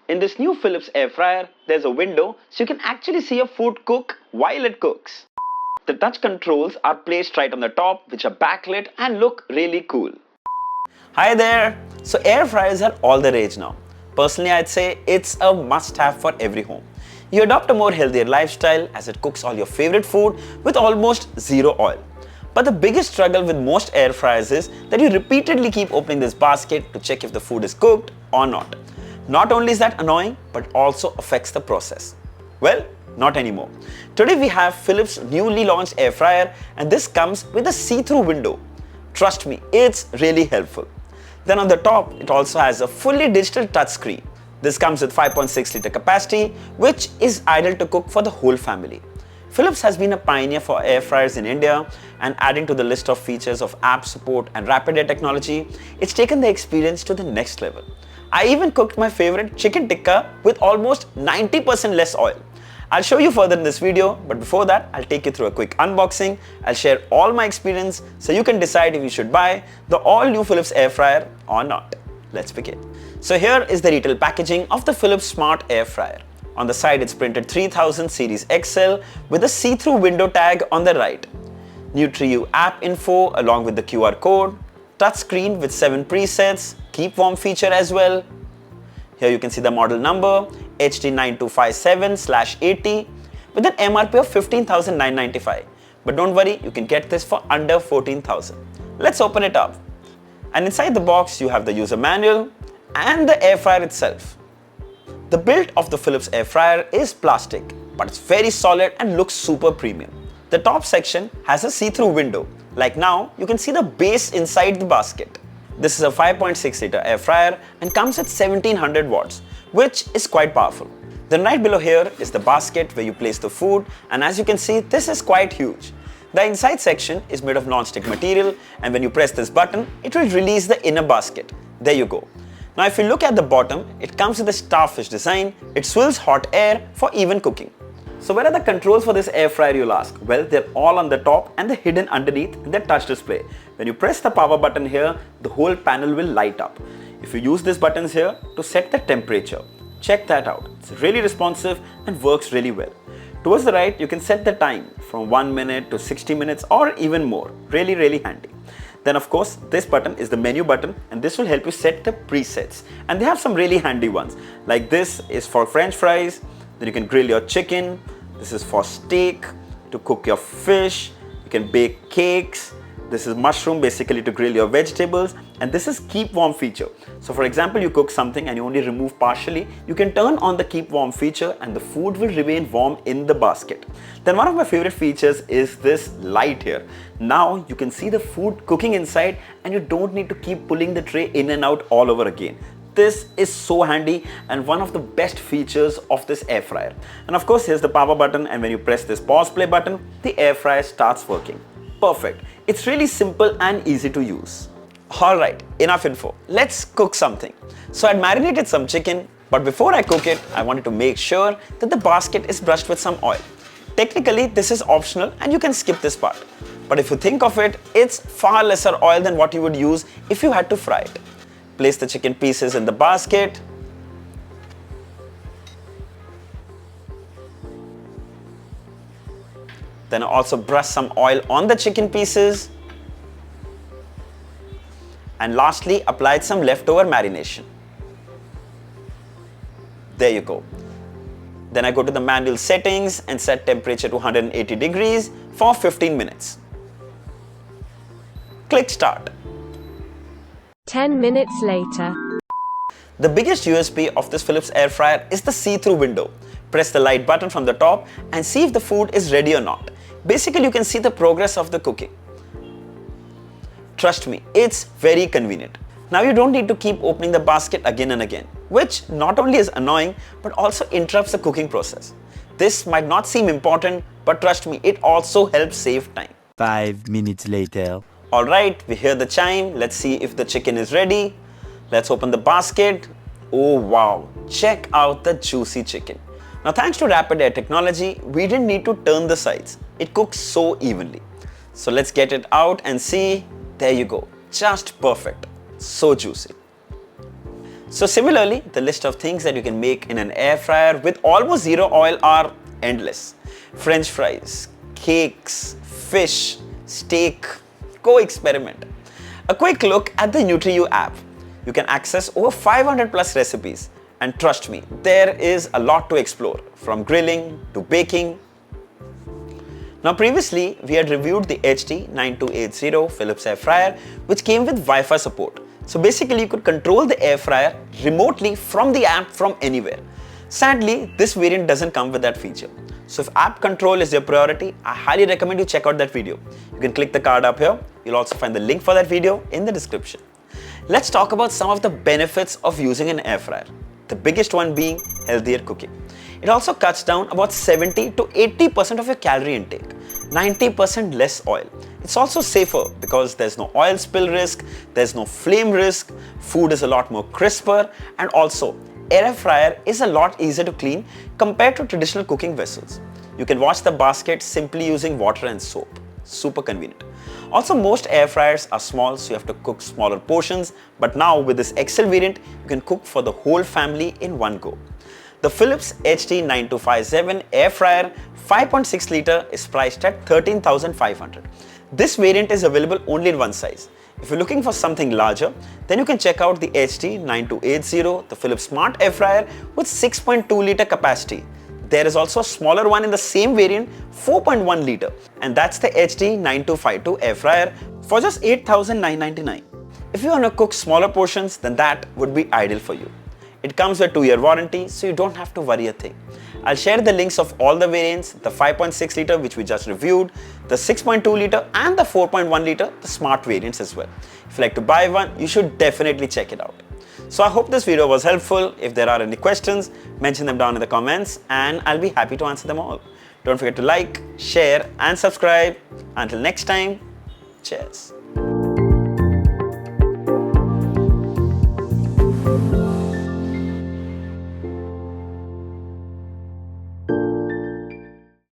In this new Philips air fryer, there's a window so you can actually see your food cook while it cooks. The touch controls are placed right on the top, which are backlit and look really cool. Hi there! So air fryers are all the rage now. Personally, I'd say it's a must-have for every home. You adopt a more healthier lifestyle as it cooks all your favorite food with almost zero oil. But the biggest struggle with most air fryers is that you repeatedly keep opening this basket to check if the food is cooked or not. Not only is that annoying, but also affects the process. Well, not anymore. Today we have Philips' newly launched air fryer, and this comes with a see-through window. Trust me, it's really helpful. Then on the top, it also has a fully digital touchscreen. This comes with 5.6 litre capacity, which is ideal to cook for the whole family. Philips has been a pioneer for air fryers in India, and adding to the list of features of app support and rapid air technology, it's taken the experience to the next level. I even cooked my favorite chicken tikka with almost 90% less oil. I'll show you further in this video, but before that, I'll take you through a quick unboxing. I'll share all my experience so you can decide if you should buy the all-new Philips air fryer or not. Let's begin. So here is the retail packaging of the Philips Smart Air Fryer. On the side, it's printed 3000 Series XL with a see-through window tag on the right. NutriU app info along with the QR code. Touchscreen with 7 presets. Keep warm feature as well. Here you can see the model number HD9257/80 with an MRP of 15,995. But don't worry, you can get this for under 14,000. Let's open it up. And inside the box, you have the user manual and the air fryer itself. The build of the Philips air fryer is plastic, but it's very solid and looks super premium. The top section has a see-through window. Like now, you can see the base inside the basket. This is a 5.6 litre air fryer and comes at 1700 watts, which is quite powerful. Then right below here is the basket where you place the food, and as you can see, this is quite huge. The inside section is made of non-stick material, and when you press this button, it will release the inner basket. There you go. Now if you look at the bottom, it comes with a starfish design. It swills hot air for even cooking. So where are the controls for this air fryer, you'll ask? Well, they're all on the top and they're hidden underneath in the touch display. When you press the power button here, the whole panel will light up. If you use these buttons here to set the temperature, check that out. It's really responsive and works really well. Towards the right, you can set the time from 1 minute to 60 minutes or even more. Really handy. Then of course, this button is the menu button, and this will help you set the presets. And they have some really handy ones. Like this is for French fries, then you can grill your chicken. This is for steak, to cook your fish. You can bake cakes. This is mushroom, basically to grill your vegetables. And this is keep warm feature. So for example, you cook something and you only remove partially, you can turn on the keep warm feature and the food will remain warm in the basket. Then one of my favorite features is this light here. Now you can see the food cooking inside and you don't need to keep pulling the tray in and out all over again. This is so handy and one of the best features of this air fryer. And of course, here's the power button, and when you press this pause play button, the air fryer starts working. Perfect. It's really simple and easy to use. Alright, enough info. Let's cook something. So I'd marinated some chicken, but before I cook it, I wanted to make sure that the basket is brushed with some oil. Technically, this is optional and you can skip this part. But if you think of it, it's far lesser oil than what you would use if you had to fry it. Place the chicken pieces in the basket. Then also brush some oil on the chicken pieces. And lastly, applied some leftover marination. There you go. Then I go to the manual settings and set temperature to 180 degrees for 15 minutes. Click start. 10 minutes later. The biggest USP of this Philips air fryer is the see-through window. Press the light button from the top and see if the food is ready or not. Basically, you can see the progress of the cooking. Trust me, it's very convenient. Now you don't need to keep opening the basket again and again, which not only is annoying, but also interrupts the cooking process. This might not seem important, but trust me, it also helps save time. 5 minutes later. Alright, we hear the chime. Let's see if the chicken is ready. Let's open the basket. Oh wow, check out the juicy chicken. Now thanks to rapid air technology, we didn't need to turn the sides. It cooks so evenly. So let's get it out and see. There you go, just perfect. So juicy. So similarly, the list of things that you can make in an air fryer with almost zero oil are endless. French fries, cakes, fish, steak, go experiment. A quick look at the Nutri app. You can access over 500 plus recipes, and trust me, there is a lot to explore, from grilling to baking. Now previously, we had reviewed the HD9280 Philips air fryer, which came with Wi-Fi support. So basically, you could control the air fryer remotely from the app from anywhere. Sadly, this variant doesn't come with that feature. So if app control is your priority, I highly recommend you check out that video. You can click the card up here. You'll also find the link for that video in the description. Let's talk about some of the benefits of using an air fryer. The biggest one being healthier cooking. It also cuts down about 70 to 80% of your calorie intake, 90% less oil. It's also safer because there's no oil spill risk, there's no flame risk, food is a lot more crisper, and also air fryer is a lot easier to clean compared to traditional cooking vessels. You can wash the basket simply using water and soap. Super convenient. Also, most air fryers are small, so you have to cook smaller portions, but now with this XL variant, you can cook for the whole family in one go. The Philips HD9257 air fryer 5.6 liter is priced at 13,500. This variant is available only in one size. If you're looking for something larger, then you can check out the HD9280, the Philips Smart Air Fryer with 6.2 liter capacity. There is also a smaller one in the same variant, 4.1 liter, and that's the HD9252 Air Fryer for just 8,999. If you want to cook smaller portions, then that would be ideal for you. It comes with a 2-year warranty, so you don't have to worry a thing. I'll share the links of all the variants, the 5.6 liter which we just reviewed, the 6.2 liter and the 4.1 liter, the smart variants as well. If you like to buy one, you should definitely check it out. So I hope this video was helpful. If there are any questions, mention them down in the comments and I'll be happy to answer them all. Don't forget to like, share and subscribe. Until next time, cheers.